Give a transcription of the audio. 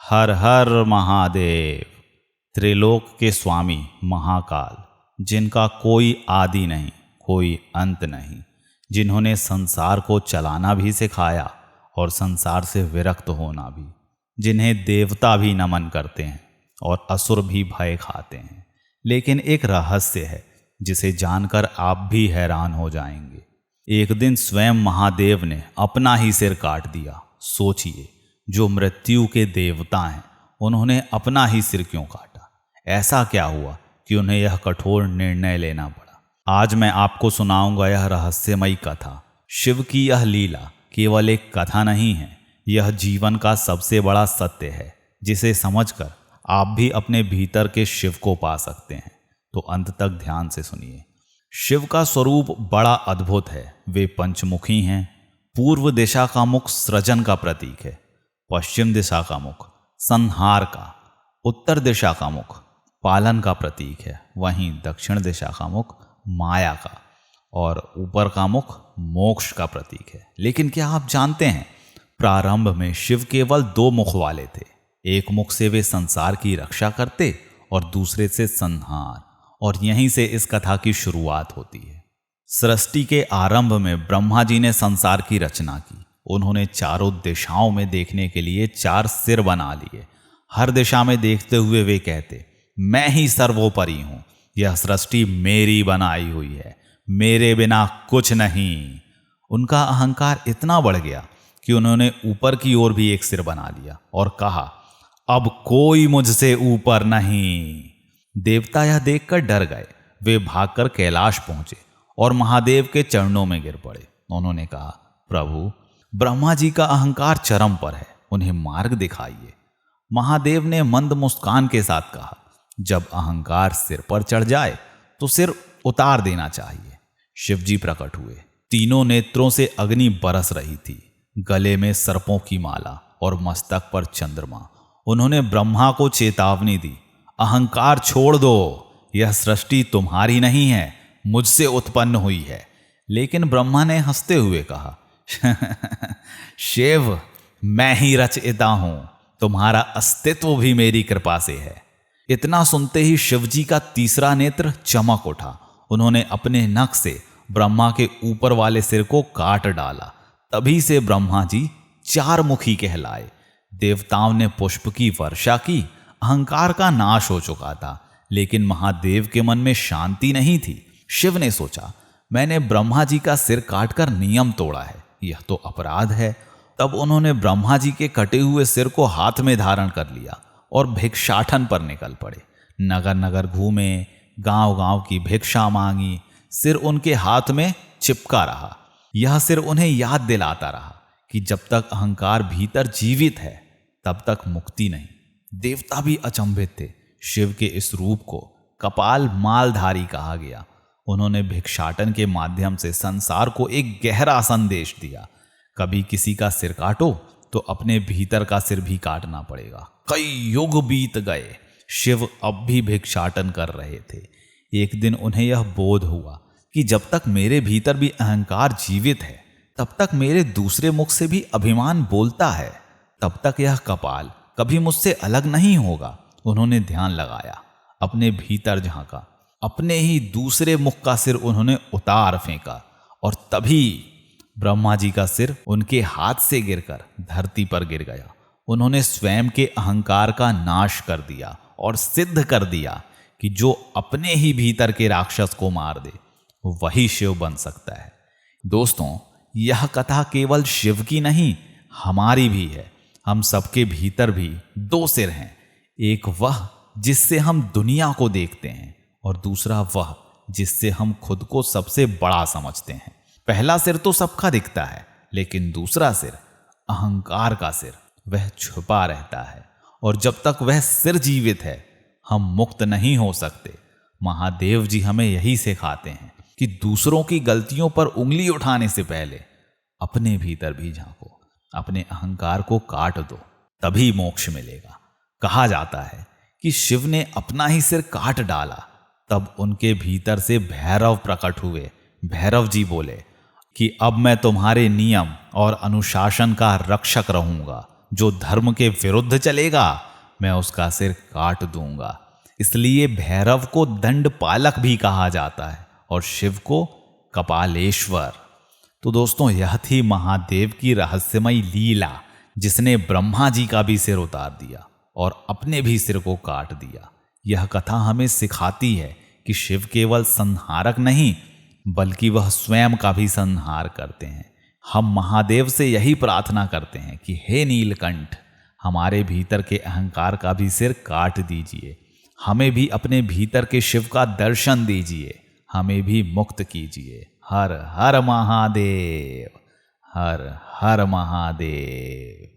हर हर महादेव। त्रिलोक के स्वामी महाकाल, जिनका कोई आदि नहीं, कोई अंत नहीं, जिन्होंने संसार को चलाना भी सिखाया और संसार से विरक्त होना भी, जिन्हें देवता भी नमन करते हैं और असुर भी भय खाते हैं। लेकिन एक रहस्य है जिसे जानकर आप भी हैरान हो जाएंगे। एक दिन स्वयं महादेव ने अपना ही सिर काट दिया। सोचिए, जो मृत्यु के देवता हैं, उन्होंने अपना ही सिर क्यों काटा? ऐसा क्या हुआ कि उन्हें यह कठोर निर्णय लेना पड़ा? आज मैं आपको सुनाऊंगा यह रहस्यमयी कथा। शिव की यह लीला केवल एक कथा नहीं है, यह जीवन का सबसे बड़ा सत्य है, जिसे समझकर आप भी अपने भीतर के शिव को पा सकते हैं। तो अंत तक ध्यान से सुनिए। शिव का स्वरूप बड़ा अद्भुत है। वे पंचमुखी हैं। पूर्व दिशा का मुख सृजन का प्रतीक है, पश्चिम दिशा का मुख संहार का, उत्तर दिशा का मुख पालन का प्रतीक है, वहीं दक्षिण दिशा का मुख माया का और ऊपर का मुख मोक्ष का प्रतीक है। लेकिन क्या आप जानते हैं, प्रारंभ में शिव केवल दो मुख वाले थे। एक मुख से वे संसार की रक्षा करते और दूसरे से संहार। और यहीं से इस कथा की शुरुआत होती है। सृष्टि के आरंभ में ब्रह्मा जी ने संसार की रचना की। उन्होंने चारों दिशाओं में देखने के लिए 4 सिर बना लिए। हर दिशा में देखते हुए वे कहते, मैं ही सर्वोपरि हूं, यह सृष्टि मेरी बनाई हुई है, मेरे बिना कुछ नहीं। उनका अहंकार इतना बढ़ गया कि उन्होंने ऊपर की ओर भी एक सिर बना लिया और कहा, अब कोई मुझसे ऊपर नहीं। देवता यह देखकर डर गए। वे भागकर कैलाश पहुंचे और महादेव के चरणों में गिर पड़े। उन्होंने कहा, प्रभु, ब्रह्मा जी का अहंकार चरम पर है, उन्हें मार्ग दिखाइए। महादेव ने मंद मुस्कान के साथ कहा, जब अहंकार सिर पर चढ़ जाए तो सिर उतार देना चाहिए। शिवजी प्रकट हुए। तीनों नेत्रों से अग्नि बरस रही थी, गले में सर्पों की माला और मस्तक पर चंद्रमा। उन्होंने ब्रह्मा को चेतावनी दी, अहंकार छोड़ दो, यह सृष्टि तुम्हारी नहीं है, मुझसे उत्पन्न हुई है। लेकिन ब्रह्मा ने हंसते हुए कहा, शिव, मैं ही रचयिता हूं, तुम्हारा अस्तित्व भी मेरी कृपा से है। इतना सुनते ही शिवजी का तीसरा नेत्र चमक उठा। उन्होंने अपने नख से ब्रह्मा के ऊपर वाले सिर को काट डाला। तभी से ब्रह्मा जी 4 मुखी कहलाए। देवताओं ने पुष्प की वर्षा की। अहंकार का नाश हो चुका था, लेकिन महादेव के मन में शांति नहीं थी। शिव ने सोचा, मैंने ब्रह्मा जी का सिर काटकर नियम तोड़ा है, यह तो अपराध है। तब उन्होंने ब्रह्मा जी के कटे हुए सिर को हाथ में धारण कर लिया और भिक्षाटन पर निकल पड़े। नगर नगर घूमे, गांव गांव की भिक्षा मांगी। सिर उनके हाथ में चिपका रहा। यह सिर उन्हें याद दिलाता रहा कि जब तक अहंकार भीतर जीवित है, तब तक मुक्ति नहीं। देवता भी अचंभित थे। शिव के इस रूप को कपाल मालधारी कहा गया। उन्होंने भिक्षाटन के माध्यम से संसार को एक गहरा संदेश दिया, कभी किसी का सिर काटो तो अपने भीतर का सिर भी काटना पड़ेगा। कई युग बीत गए, शिव अब भी भिक्षाटन कर रहे थे। एक दिन उन्हें यह बोध हुआ कि जब तक मेरे भीतर भी अहंकार जीवित है, तब तक मेरे दूसरे मुख से भी अभिमान बोलता है, तब तक यह कपाल कभी मुझसे अलग नहीं होगा। उन्होंने ध्यान लगाया, अपने भीतर झांका, अपने ही दूसरे मुख का सिर उन्होंने उतार फेंका और तभी ब्रह्मा जी का सिर उनके हाथ से गिरकर धरती पर गिर गया। उन्होंने स्वयं के अहंकार का नाश कर दिया और सिद्ध कर दिया कि जो अपने ही भीतर के राक्षस को मार दे, वही शिव बन सकता है। दोस्तों, यह कथा केवल शिव की नहीं, हमारी भी है। हम सबके भीतर भी 2 सिर हैं, एक वह जिससे हम दुनिया को देखते हैं और दूसरा वह जिससे हम खुद को सबसे बड़ा समझते हैं। पहला सिर तो सबका दिखता है, लेकिन दूसरा सिर, अहंकार का सिर, वह छुपा रहता है और जब तक वह सिर जीवित है, हम मुक्त नहीं हो सकते। महादेव जी हमें यही सिखाते हैं कि दूसरों की गलतियों पर उंगली उठाने से पहले अपने भीतर भी झांको, अपने अहंकार को काट दो, तभी मोक्ष मिलेगा। कहा जाता है कि शिव ने अपना ही सिर काट डाला, तब उनके भीतर से भैरव प्रकट हुए। भैरव जी बोले कि अब मैं तुम्हारे नियम और अनुशासन का रक्षक रहूंगा। जो धर्म के विरुद्ध चलेगा मैं उसका सिर काट दूंगा। इसलिए भैरव को दंड पालक भी कहा जाता है और शिव को कपालेश्वर। तो दोस्तों, यह थी महादेव की रहस्यमयी लीला, जिसने ब्रह्मा जी का भी सिर उतार दिया और अपने भी सिर को काट दिया। यह कथा हमें सिखाती है कि शिव केवल संहारक नहीं, बल्कि वह स्वयं का भी संहार करते हैं। हम महादेव से यही प्रार्थना करते हैं कि हे नीलकंठ, हमारे भीतर के अहंकार का भी सिर काट दीजिए, हमें भी अपने भीतर के शिव का दर्शन दीजिए, हमें भी मुक्त कीजिए। हर हर महादेव, हर हर महादेव।